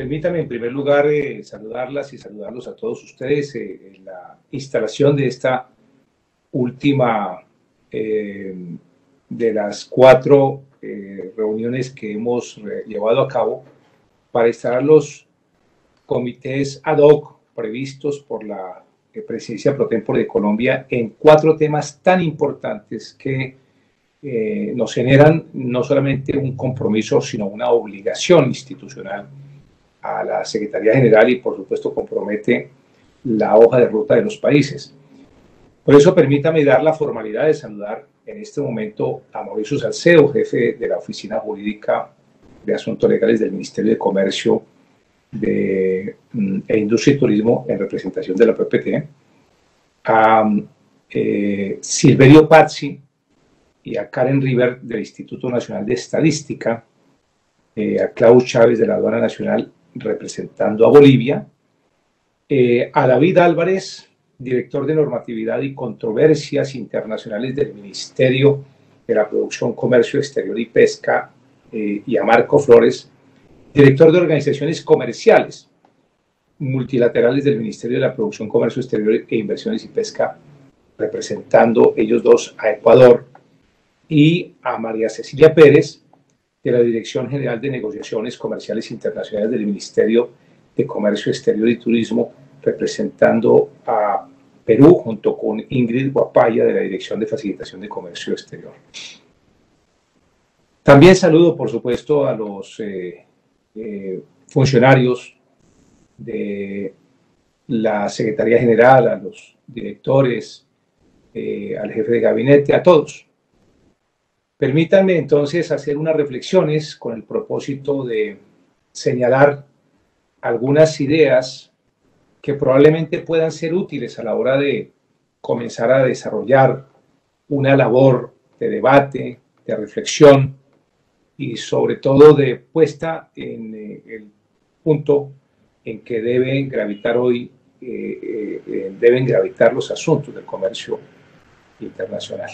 Permítame en primer lugar saludarlas y saludarlos a todos ustedes en la instalación de esta última de las 4 reuniones que hemos llevado a cabo para instalar los comités ad hoc previstos por la Presidencia Pro Tempore de Colombia en 4 temas tan importantes que nos generan no solamente un compromiso, sino una obligación institucional a la Secretaría General y, por supuesto, compromete la hoja de ruta de los países. Por eso, permítame dar la formalidad de saludar en este momento a Mauricio Salcedo, jefe de la Oficina Jurídica de Asuntos Legales del Ministerio de Comercio e Industria y Turismo en representación de la PPT, a Silverio Pazzi y a Karen River del Instituto Nacional de Estadística, a Klaus Chávez de la Aduana Nacional representando a Bolivia, a David Álvarez, director de Normatividad y Controversias Internacionales del Ministerio de la Producción, Comercio Exterior y Pesca, y a Marco Flores, director de Organizaciones Comerciales Multilaterales del Ministerio de la Producción, Comercio Exterior e Inversiones y Pesca, representando ellos dos a Ecuador, y a María Cecilia Pérez, de la Dirección General de Negociaciones Comerciales Internacionales del Ministerio de Comercio Exterior y Turismo, representando a Perú, junto con Ingrid Guapaya, de la Dirección de Facilitación de Comercio Exterior. También saludo, por supuesto, a los funcionarios de la Secretaría General, a los directores, al jefe de gabinete, a todos. Permítanme entonces hacer unas reflexiones con el propósito de señalar algunas ideas que probablemente puedan ser útiles a la hora de comenzar a desarrollar una labor de debate, de reflexión y sobre todo de puesta en el punto en que deben gravitar hoy, deben gravitar los asuntos del comercio internacional.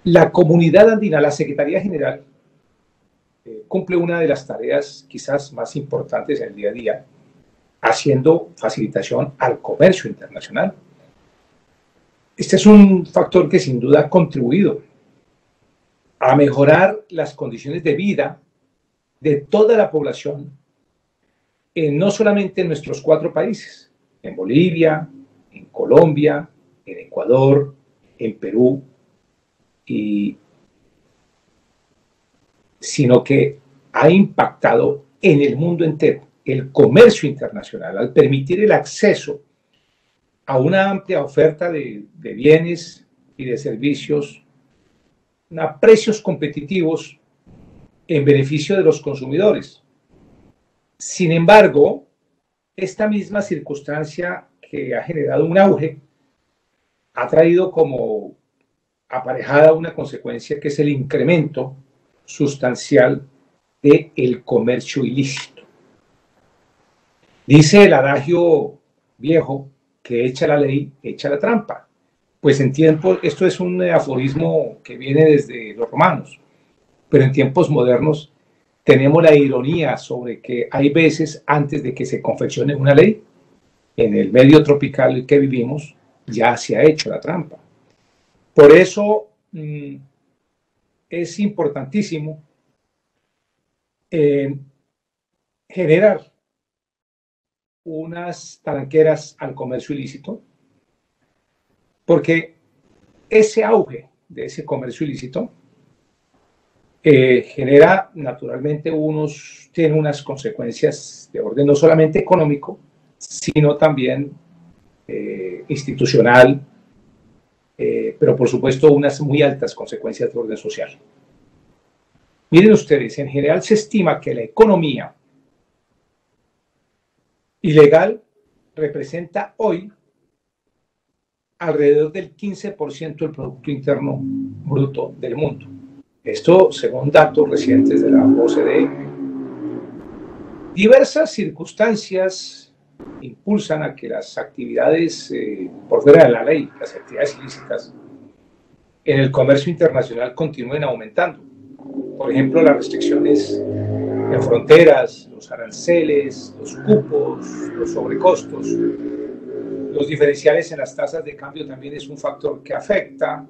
La Comunidad Andina, la Secretaría General, cumple una de las tareas quizás más importantes en el día a día, haciendo facilitación al comercio internacional. Este es un factor que sin duda ha contribuido a mejorar las condiciones de vida de toda la población, no solamente en nuestros 4 países, en Bolivia, en Colombia, en Ecuador, en Perú, sino que ha impactado en el mundo entero el comercio internacional al permitir el acceso a una amplia oferta de bienes y de servicios a precios competitivos en beneficio de los consumidores. Sin embargo, esta misma circunstancia que ha generado un auge ha traído como aparejada una consecuencia que es el incremento sustancial del comercio ilícito. Dice el adagio viejo que echa la ley, echa la trampa. Pues en tiempos, esto es un aforismo que viene desde los romanos, pero en tiempos modernos tenemos la ironía sobre que hay veces antes de que se confeccione una ley, en el medio tropical que vivimos, ya se ha hecho la trampa. Por eso es importantísimo generar unas talanqueras al comercio ilícito, porque ese auge de ese comercio ilícito genera naturalmente tiene unas consecuencias de orden no solamente económico, sino también institucional, pero por supuesto unas muy altas consecuencias de orden social. Miren ustedes, en general se estima que la economía ilegal representa hoy alrededor del 15% del Producto Interno Bruto del mundo. Esto según datos recientes de la OCDE. Diversas circunstancias impulsan a que las actividades por fuera de la ley, las actividades ilícitas en el comercio internacional continúen aumentando. Por ejemplo, las restricciones en de fronteras, los aranceles, los cupos, los sobrecostos. Los diferenciales en las tasas de cambio también es un factor que afecta.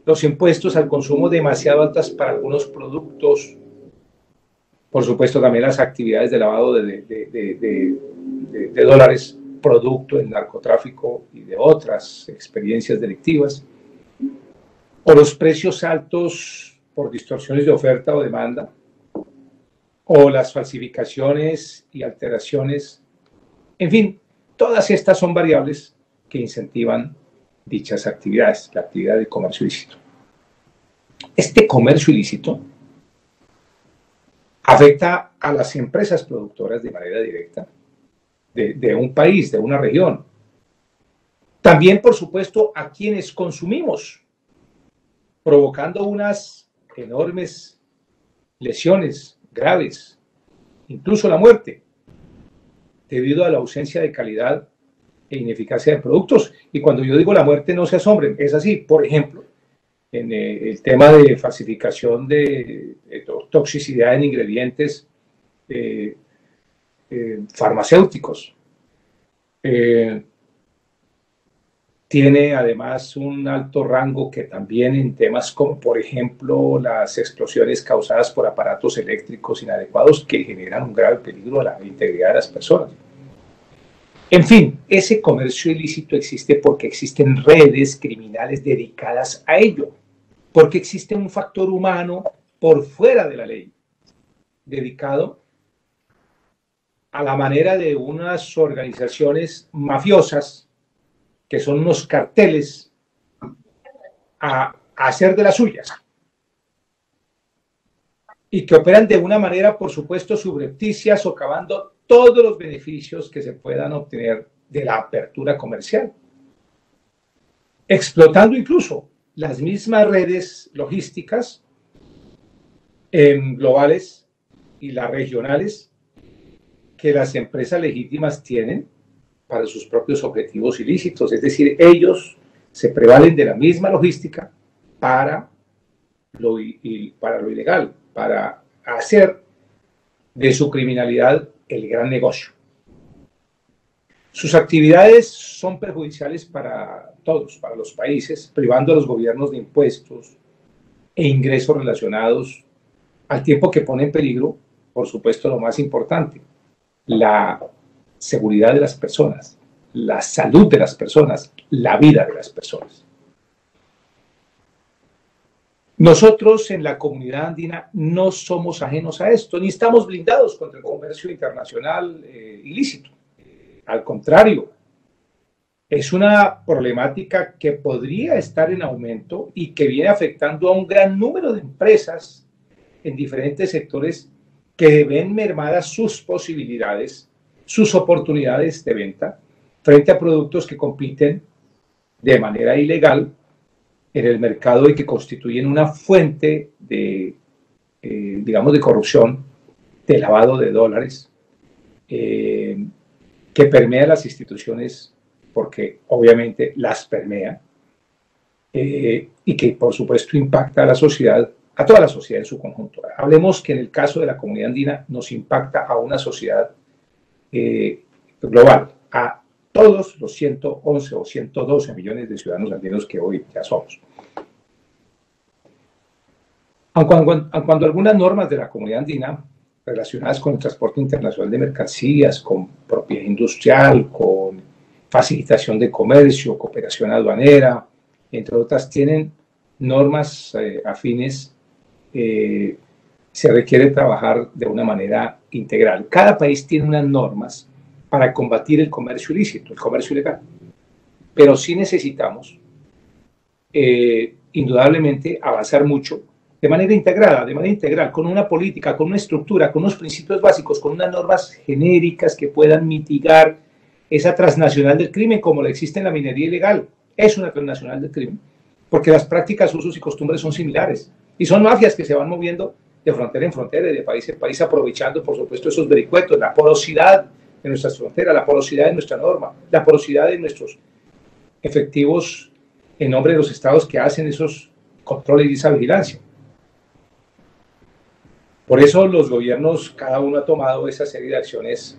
Los impuestos al consumo demasiado altas para algunos productos. Por supuesto, también las actividades de lavado de dólares, producto del narcotráfico y de otras experiencias delictivas. O los precios altos por distorsiones de oferta o demanda. O las falsificaciones y alteraciones. En fin, todas estas son variables que incentivan dichas actividades, la actividad de comercio ilícito. Este comercio ilícito afecta a las empresas productoras de manera directa de un país, de una región. También, por supuesto, a quienes consumimos, provocando unas enormes lesiones graves, incluso la muerte, debido a la ausencia de calidad e ineficacia de productos. Y cuando yo digo la muerte, no se asombren, es así. Por ejemplo, en el tema de falsificación de toxicidad en ingredientes farmacéuticos. Tiene además un alto rango que también en temas como, por ejemplo, las explosiones causadas por aparatos eléctricos inadecuados que generan un grave peligro a la integridad de las personas. En fin, ese comercio ilícito existe porque existen redes criminales dedicadas a ello, porque existe un factor humano por fuera de la ley, dedicado a la manera de unas organizaciones mafiosas, que son unos carteles, a hacer de las suyas, y que operan de una manera, por supuesto, subrepticia, socavando todos los beneficios que se puedan obtener de la apertura comercial, explotando incluso las mismas redes logísticas globales y las regionales que las empresas legítimas tienen para sus propios objetivos ilícitos. Es decir, ellos se prevalen de la misma logística para lo ilegal, para hacer de su criminalidad el gran negocio. Sus actividades son perjudiciales para todos, para los países, privando a los gobiernos de impuestos e ingresos relacionados, al tiempo que pone en peligro, por supuesto, lo más importante, la seguridad de las personas, la salud de las personas, la vida de las personas. Nosotros en la comunidad andina no somos ajenos a esto, ni estamos blindados contra el comercio internacional ilícito. Al contrario, es una problemática que podría estar en aumento y que viene afectando a un gran número de empresas en diferentes sectores que ven mermadas sus posibilidades, sus oportunidades de venta frente a productos que compiten de manera ilegal en el mercado y que constituyen una fuente de, digamos, de corrupción, de lavado de dólares, que permea las instituciones, porque obviamente las permea, y que por supuesto impacta a la sociedad, a toda la sociedad en su conjunto. Hablemos que en el caso de la comunidad andina nos impacta a una sociedad global, a todos los 111 o 112 millones de ciudadanos andinos que hoy ya somos. Cuando algunas normas de la comunidad andina relacionadas con el transporte internacional de mercancías, con propiedad industrial, con facilitación de comercio, cooperación aduanera, entre otras, tienen normas afines, se requiere trabajar de una manera integral. Cada país tiene unas normas para combatir el comercio ilícito, el comercio ilegal. Pero sí necesitamos, indudablemente, avanzar mucho de manera integrada, con una política, con una estructura, con unos principios básicos, con unas normas genéricas que puedan mitigar esa transnacional del crimen, como la existe en la minería ilegal. Es una transnacional del crimen, porque las prácticas, usos y costumbres son similares. Y son mafias que se van moviendo de frontera en frontera y de país en país, aprovechando, por supuesto, esos vericuetos, la porosidad de nuestras fronteras, la porosidad de nuestra norma, la porosidad de nuestros efectivos en nombre de los estados que hacen esos controles y esa vigilancia. Por eso los gobiernos, cada uno ha tomado esa serie de acciones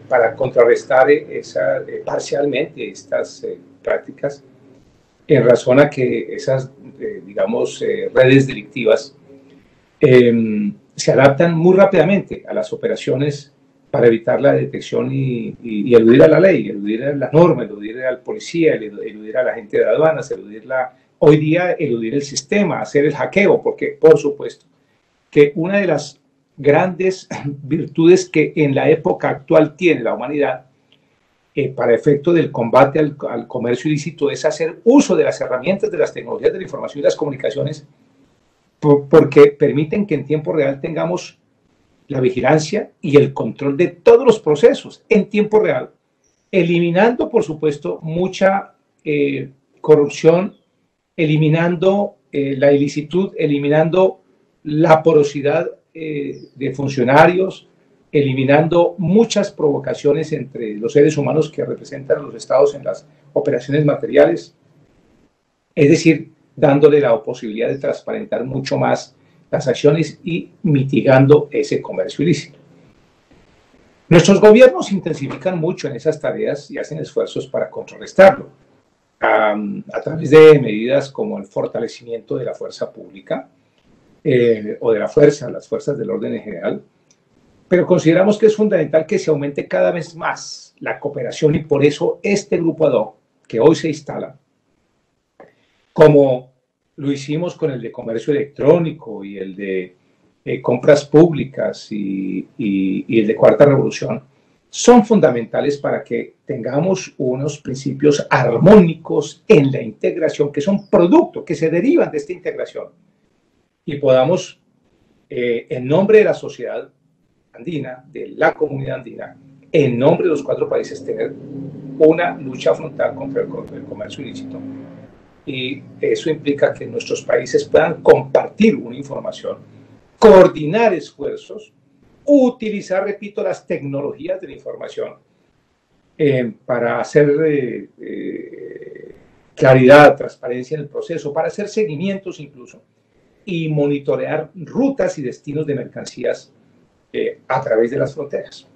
para contrarrestar parcialmente estas prácticas, en razón a que esas, digamos, redes delictivas se adaptan muy rápidamente a las operaciones para evitar la detección y eludir a la ley, eludir a la norma, eludir al policía, eludir a la gente de aduanas, hoy día eludir el sistema, hacer el hackeo, porque por supuesto que una de las grandes virtudes que en la época actual tiene la humanidad para efecto del combate al comercio ilícito es hacer uso de las herramientas de las tecnologías de la información y las comunicaciones, porque permiten que en tiempo real tengamos la vigilancia y el control de todos los procesos en tiempo real, eliminando, por supuesto, mucha corrupción, eliminando la ilicitud, eliminando la porosidad de funcionarios, eliminando muchas provocaciones entre los seres humanos que representan a los estados en las operaciones materiales, es decir, dándole la posibilidad de transparentar mucho más las acciones y mitigando ese comercio ilícito. Nuestros gobiernos intensifican mucho en esas tareas y hacen esfuerzos para contrarrestarlo, a través de medidas como el fortalecimiento de la fuerza pública o de las fuerzas del orden en general, pero consideramos que es fundamental que se aumente cada vez más la cooperación y por eso este grupo ad hoc que hoy se instala, como lo hicimos con el de comercio electrónico y el de compras públicas y el de cuarta revolución, son fundamentales para que tengamos unos principios armónicos en la integración, que son producto, que se derivan de esta integración, y podamos, en nombre de la sociedad andina, de la comunidad andina, en nombre de los 4 países, tener una lucha frontal contra el comercio ilícito. Y eso implica que nuestros países puedan compartir una información, coordinar esfuerzos, utilizar, repito, las tecnologías de la información para hacer claridad, transparencia en el proceso, para hacer seguimientos incluso y monitorear rutas y destinos de mercancías a través de las fronteras.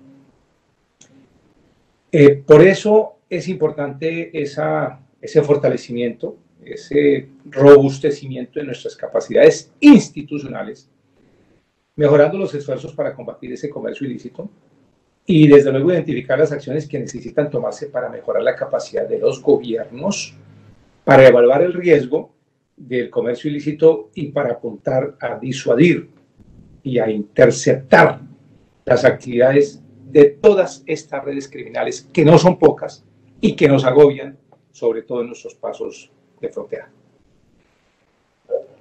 Por eso es importante ese fortalecimiento, ese robustecimiento de nuestras capacidades institucionales, mejorando los esfuerzos para combatir ese comercio ilícito y desde luego identificar las acciones que necesitan tomarse para mejorar la capacidad de los gobiernos para evaluar el riesgo del comercio ilícito y para apuntar a disuadir y a interceptar las actividades de todas estas redes criminales, que no son pocas y que nos agobian, sobre todo en nuestros pasos de frontera.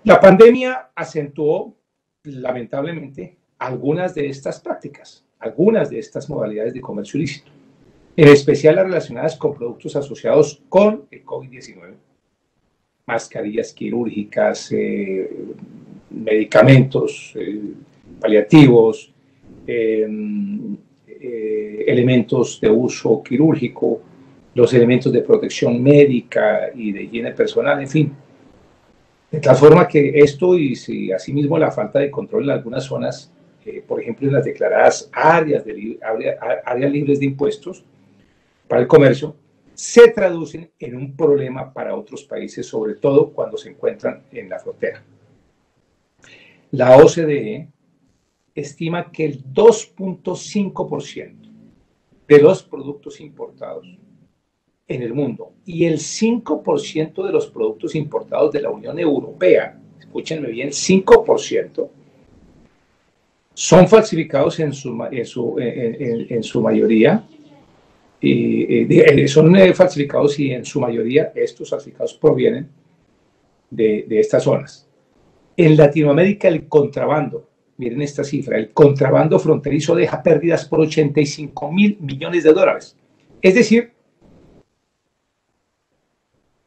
La pandemia acentuó, lamentablemente, algunas de estas prácticas, algunas de estas modalidades de comercio ilícito, en especial las relacionadas con productos asociados con el COVID-19, mascarillas quirúrgicas, medicamentos paliativos, elementos de uso quirúrgico, los elementos de protección médica y de higiene personal, en fin. De tal forma que esto y si asimismo la falta de control en algunas zonas, por ejemplo en las declaradas áreas libres de impuestos para el comercio, se traducen en un problema para otros países, sobre todo cuando se encuentran en la frontera. La OCDE estima que el 2.5% de los productos importados en el mundo y el 5% de los productos importados de la Unión Europea, escúchenme bien, 5%, son falsificados en su mayoría, son falsificados y en su mayoría estos falsificados provienen de estas zonas. En Latinoamérica el contrabando, miren esta cifra, el contrabando fronterizo deja pérdidas por $85.000 millones. Es decir,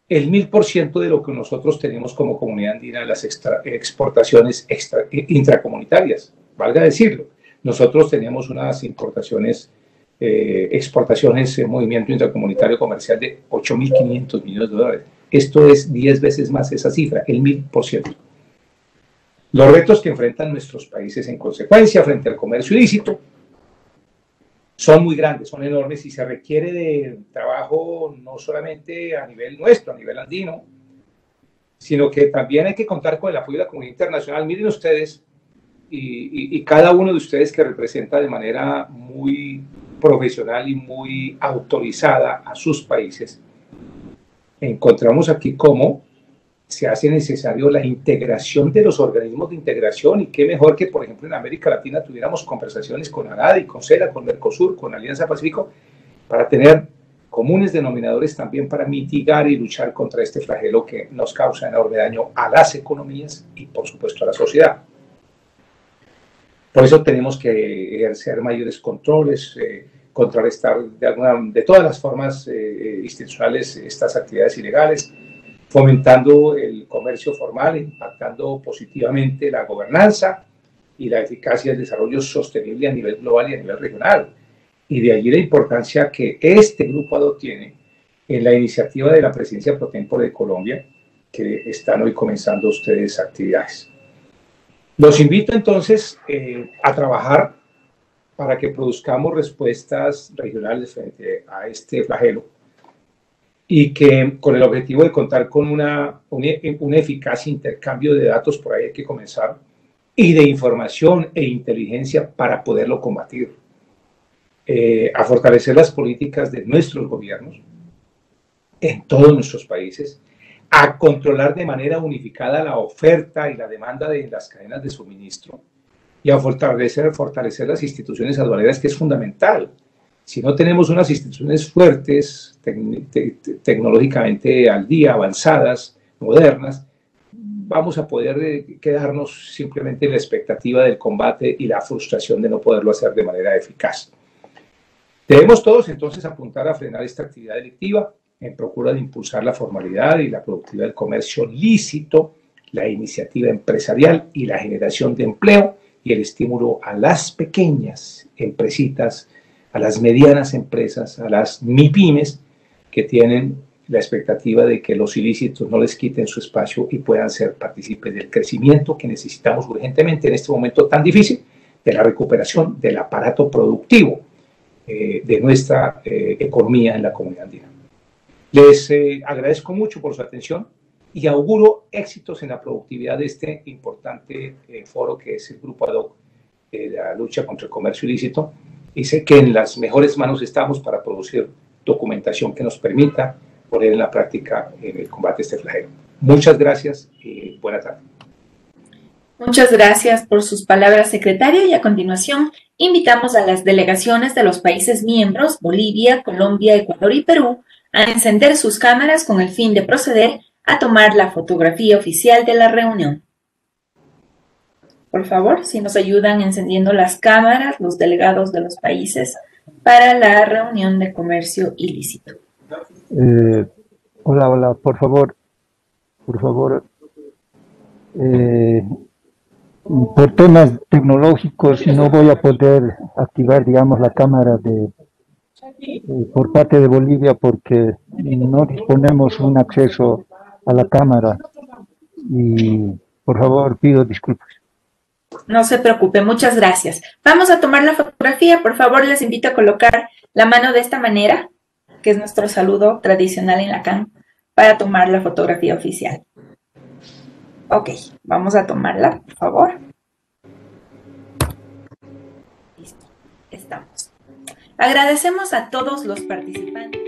el 1000% de lo que nosotros tenemos como comunidad andina de las exportaciones intracomunitarias, valga decirlo. Nosotros tenemos unas exportaciones en movimiento intracomunitario comercial de $8.500 millones. Esto es 10 veces más esa cifra, el 1000%. Los retos que enfrentan nuestros países en consecuencia frente al comercio ilícito son muy grandes, son enormes y se requiere de trabajo no solamente a nivel nuestro, a nivel andino, sino que también hay que contar con el apoyo de la comunidad internacional. Miren ustedes, y cada uno de ustedes que representa de manera muy profesional y muy autorizada a sus países, encontramos aquí cómo se hace necesario la integración de los organismos de integración, y qué mejor que, por ejemplo, en América Latina tuviéramos conversaciones con AGADI, con CELA, con Mercosur, con Alianza Pacífico, para tener comunes denominadores también para mitigar y luchar contra este flagelo que nos causa enorme daño a las economías y, por supuesto, a la sociedad. Por eso tenemos que ejercer mayores controles, contrarrestar de todas las formas institucionales estas actividades ilegales, fomentando el comercio formal, impactando positivamente la gobernanza y la eficacia del desarrollo sostenible a nivel global y a nivel regional. Y de allí la importancia que este grupo ADO tiene en la iniciativa de la Presidencia Pro Tempore de Colombia, que están hoy comenzando ustedes actividades. Los invito entonces a trabajar para que produzcamos respuestas regionales frente a este flagelo, y que con el objetivo de contar con un eficaz intercambio de datos, por ahí hay que comenzar, y de información e inteligencia para poderlo combatir, a fortalecer las políticas de nuestros gobiernos en todos nuestros países, a controlar de manera unificada la oferta y la demanda de las cadenas de suministro, y a fortalecer las instituciones aduaneras, que es fundamental. Si no tenemos unas instituciones fuertes, tecnológicamente al día, avanzadas, modernas, vamos a poder quedarnos simplemente en la expectativa del combate y la frustración de no poderlo hacer de manera eficaz. Debemos todos entonces apuntar a frenar esta actividad delictiva en procura de impulsar la formalidad y la productividad del comercio lícito, la iniciativa empresarial y la generación de empleo, y el estímulo a las pequeñas empresitas, a las medianas empresas, a las MIPYMES, que tienen la expectativa de que los ilícitos no les quiten su espacio y puedan ser partícipes del crecimiento que necesitamos urgentemente en este momento tan difícil, de la recuperación del aparato productivo de nuestra economía en la comunidad andina. Les agradezco mucho por su atención y auguro éxitos en la productividad de este importante foro que es el Grupo ADO de la lucha contra el comercio ilícito, y sé que en las mejores manos estamos para producir documentación que nos permita poner en la práctica el combate a este flagelo. Muchas gracias y buena tarde. Muchas gracias por sus palabras, secretario, y a continuación invitamos a las delegaciones de los países miembros, Bolivia, Colombia, Ecuador y Perú, a encender sus cámaras con el fin de proceder a tomar la fotografía oficial de la reunión. Por favor, si nos ayudan encendiendo las cámaras, los delegados de los países, para la reunión de comercio ilícito. Hola, por favor, por temas tecnológicos no voy a poder activar, digamos, la cámara por parte de Bolivia, porque no disponemos un acceso a la cámara, y por favor pido disculpas. No se preocupe, muchas gracias. Vamos a tomar la fotografía. Por favor, les invito a colocar la mano de esta manera, que es nuestro saludo tradicional en Lacan, para tomar la fotografía oficial. Ok, vamos a tomarla, por favor. Listo, estamos. Agradecemos a todos los participantes.